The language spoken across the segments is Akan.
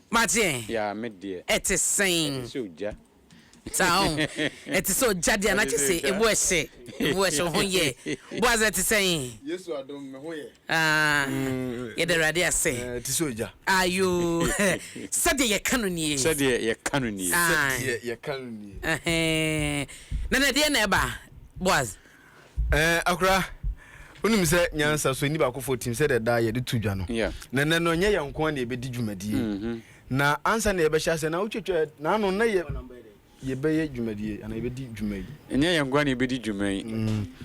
Martin. Yeah, mid dear. It is saying. So, ja. Town. It is so jadi and I just say it was ye. Was it saying? Yes, I don't know. Yeah, the radio say. It is so ja. Are you Sɛdeɛ kano nie? Sɛdeɛ kano nie. Sɛdeɛ kano nie. Nana deɛ na ɛba Boaz. Akra. Unim se nyansa so ni ba ko 14 se de da ye de tudwa no. Na no nye ye nko na ye be di dwumadie. Na ansa na ye be hya se na wotwetwe na no na ye be ye dwumadie ana ye be di dwumadie. Nye ye nko na ye be di dwumadie.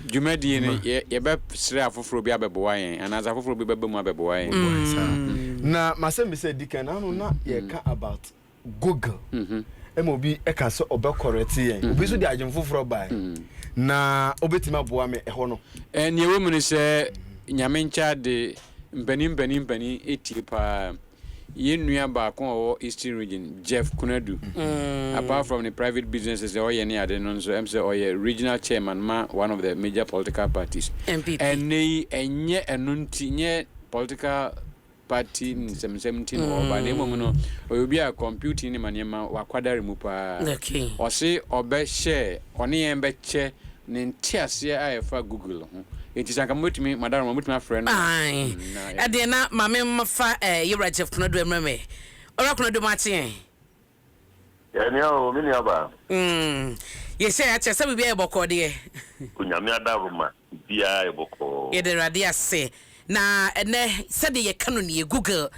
Dwumadie ne ye be sre afoforo bi abeboa yen ana za afoforo bi beba mu abeboa yen. Na masem be se dikan na no na ye ka about Google. Emobi e ka so obe correct yen. Obi so di agem foforo bai. Na obetima boa me eho no ne we mu ne se nyamencha de mpani etie pa ye nua ba ko o Eastern region Jeff Kunadu apart from the private businesses o ye ne ade no so em say o ye regional chairman ma one of the major political parties MPP enye enunti nye political party in 17 or by name no o bi a computing ni manema wakwadare mu pa o se obe share oni embe che ne ntiase a efa Google ho enti sanka motimi madam motimi friend ai ade na mame mafa yewra Jeff Kunadu emreme ora Kunadu matie eni o mini aba ye say a chese bibia eboko de unyame adaruma bia eboko ye de radia se na ene Sɛdeɛ kano nie Google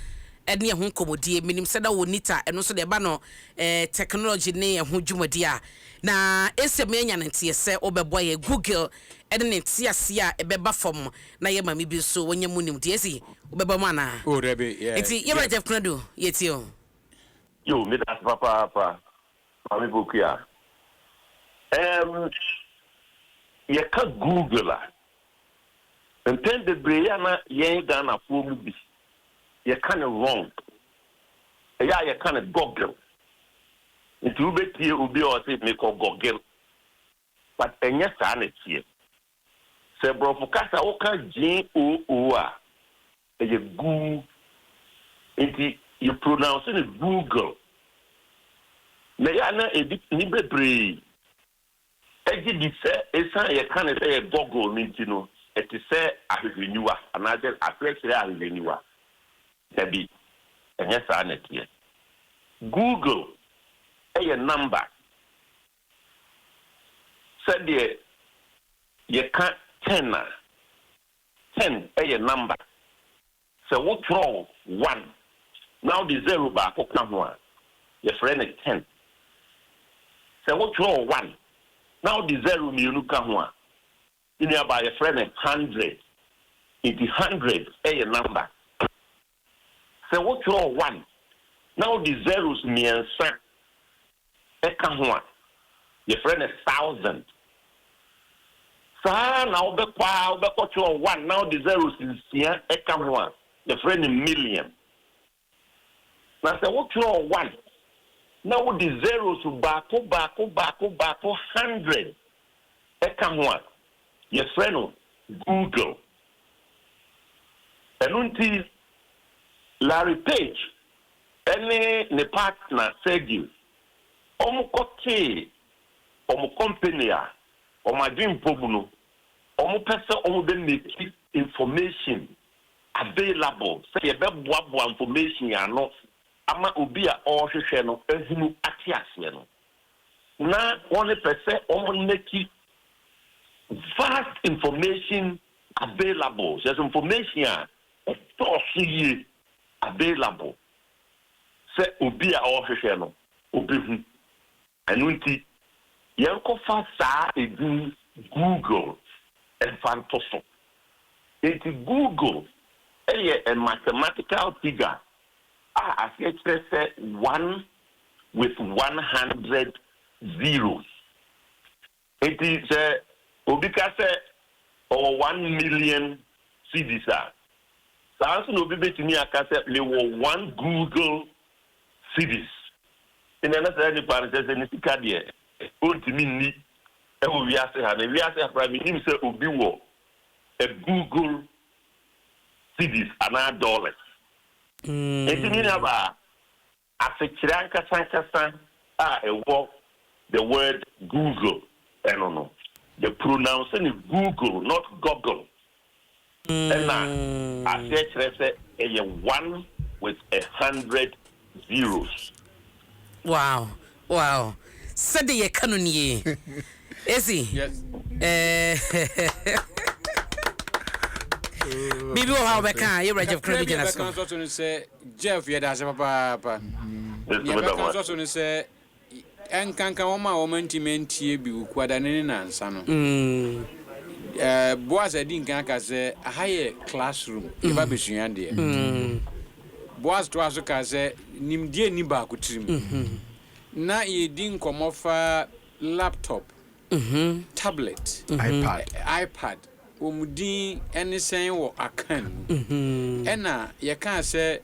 ene ho komodie minim seda wonita eno so de ba no technology ne ho dwumadi a na esem enya ntie se obebo ye Google ene ne tiase a ebeba fom na ye mami bi so wonya munim de esi obeba mana o rebe yeah enti ye Jeff Kunadu ye ti o yo me das papa mami bokia ye ka Google a entende breya na ye Ghana fo mu bi ye kan wrong ya ye kan Google it will be tie obi o say me ko Google but enya sa na tie se brofo kasa o kan GOO a ye gu enti you pronounce it Google na ya na edit ni bebre eji di se esan ye kan say ye Google ni ti no it is say ahwehweniwa another afresh ahwehweniwa Debbie, and yes, I net here. Google a number. Sɛdeɛ you can't 10 a number. So what wrong 1? Now the 0 back come one. Your friend is 10. So what wrong 1? Now the 0 you come one. You know about your friend is 100. It is 100 a number. So what you 1? Now the zeros mean sir. Eka your friend is 1,000. So now the power the 1. Now the zeros is here. Eka your friend is million. Now say what you 1? Now the zeros back 100. Eka your friend Google. And until Larry Page, any ne partner Sɛdeɛ, kote, company dream pobuno, person de make information available. Say be information ya no, ama obi a ɔhwehwɛ no ehunu ate ase no. Na one person make vast information available. There's information a available. Say obi a ohwehwe no obi hu anunti yanko fa saa edu Google and fantoso it Google a mathematical figure as it says 1 with 100 zeros. It is obi ka say 1 million cedis. So no be betimi akase le 1 Google cities. In another any part says any sika de ontimi ni e wo wiase ha na wiase afra mi nim say obi wo a Google cities ana dollars. Enti ni na ba asekyerɛ ankasa the word Google. I don't know. The pronouncing is Google, not Google. And I say a 1 with 100 zeros. Wow. Sɛdeɛ kano nie. Esi. Yes. Bibi how beka you Jeff Krabi Jonas. So say Jeff yeda se papa. Ya so no say enkanka woma womantimentie bi ukwada ne nansa no. Boaz adi nkanka say higher classroom e ba besua de. Boaz to aso ka say nimdie ni ba akutirim. Na ye din komofa laptop, tablet, iPad. Omudin anything wo akan ena ye kan se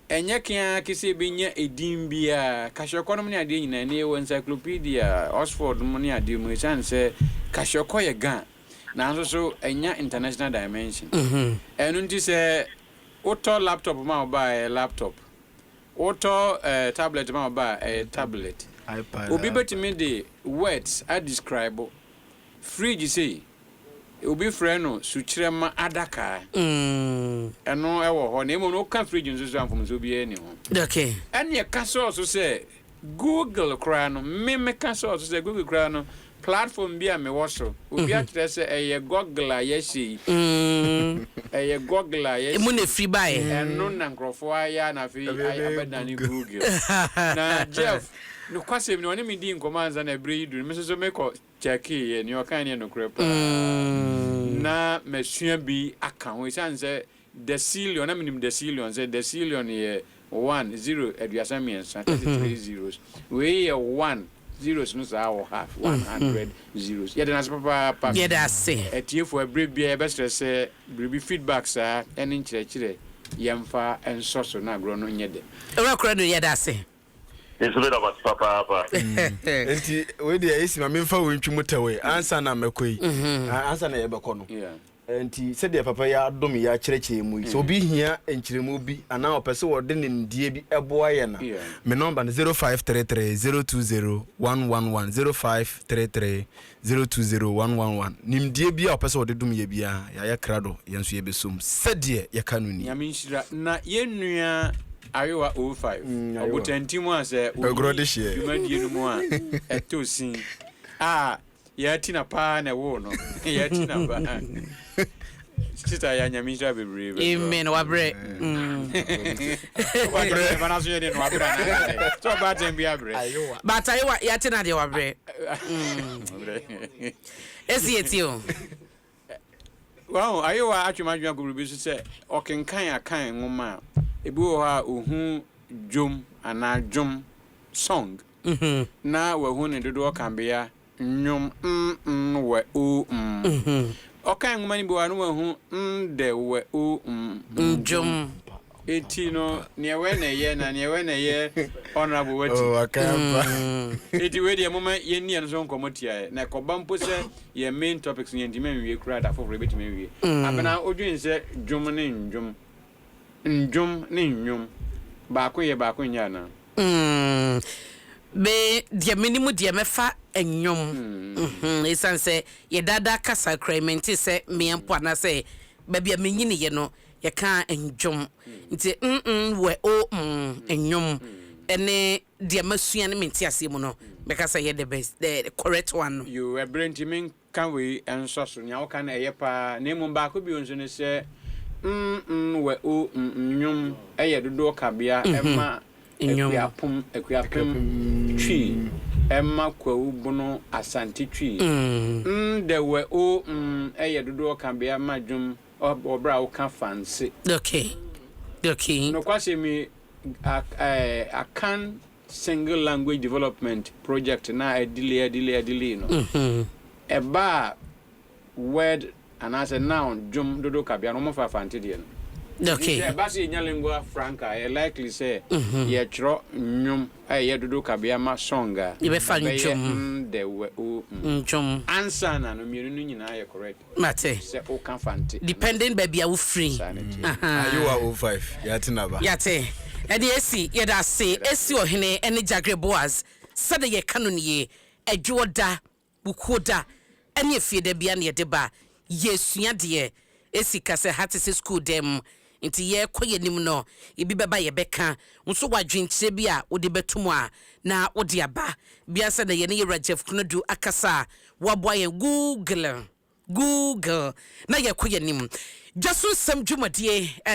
enye kia kese benya edin bia kashoko no ne ade nyina ne wo encyclopedia Oxford mo ne ade mo chan se kashoko ye gan na so enya international dimension enu nti se auto laptop ma ba laptop auto tablet ma ba tablet iPad obi betimi de words I describe fridge say obi frɛ no sukyerema adaka ɛno ɛwɔ hɔ na emo no ka fridge nso so amfom so bi ani ho okay ɛne ye ka so say Google kra no me ka so say Google kra no platform bi a me wo so obi atrɛ sɛ ɛyɛ Google a yɛhyi ɛyɛ Google a yɛhyi emu na free buy ɛno na nkrɔfo aya na fi abɛdane Google na Jeff no kwasem no ne me di nkomanza na bre yidu me so me ko check ye ni o kan ne no krepa na mesua bi aka ho isan se decillion na minim decillion se decillion ye 1 0 aduasa miensa 33 zeros we ye 1 zeros no sa wo half 100 zeros ye na papa ye da se etiefo abre bia e be stress bribi feedback sa ene nkyerɛkyerɛ yemfa ensoso na agro no nyede ora kra no ye da se it's a bit of a papa. Enti we dey esi ma memfa wo ntwu mutawe ansa na makoi ansa na ye bekɔ no enti sɛdeɛ papa ya Adom ya kyerɛkyerɛ mu so obi hia enkyerɛmu bi ana opese wo de ne ndie bi ɛboa ye na me number no 0533 020 111 0533 020 111 nimdie bi a opese wo de dum ye bia ya krado yenso ye besom sɛdeɛ ye kanuni nyaminhyira na yenua Ayowa 05 obutantimu ase ogro share humandie no mu a etosin ya tina pa na wo no ya tina pa sita ya nyamisha bebre amen wabre wabre bana so ye no wabre na so ba tem bi abre but ayowa ya tina de wabre esi etio wow ayowa atwemadwa gurubi so se okenkan akan ngoma ebi wo ha ohun jom ana jom song na we hu ne dodo kan bia nyom we o okan ngoma ni bi wa no we hu de we o jom eti no ne we na ye na ne we na ye honorable wati akamba eti we de mama ye ni enso nkomotia na kobampo se ye main topics ni ndime wie kura da foforo betime wie abena odwen se jom ne njom njom ne nyom baako ye baako nya na be dia minimu dia mefa enyom esanse ye dada kasa krementi se miempo na se babia menyini ye no ye ka enjom nti we o enyom ene dia masua ne menti ase mu no beka say ye the best the correct one you a brentimen can we enso so nya wo ka na ye pa na emu baako bi onso ne se we o nyom eye dodo kabia ema ekuapum twi emma kwawu bono asante twi de we o eye dodo kabia madwum obra wo ka fancy okay no kwase mi akan single language development project na delay no eba word and as a noun jum dodo kabia no mo fa fante de no okay eba se nya lingua franca likely say ye tro nyum ye dodo kabia ma songa ye be fa njum de we o njum answer na no mienu no nyina ye correct mate se o kan fante depending baby a wo free ayowa 05 yate naba yate Edi esi yeda se esi Ohene ene Jagri Boaz Sɛdeɛ kano nie adwoda bukoda ene efiede bia ne yedeba yesua de esi kase hatese school dem nti ye koye nim no ibi beba ye beka nso wadwenkyere bi a wode betum a na wode aba bia sɛ na ye ne Rajef Kunodu akasa waboa ye Google na ye koye nim Dwaso Nsem dwumadie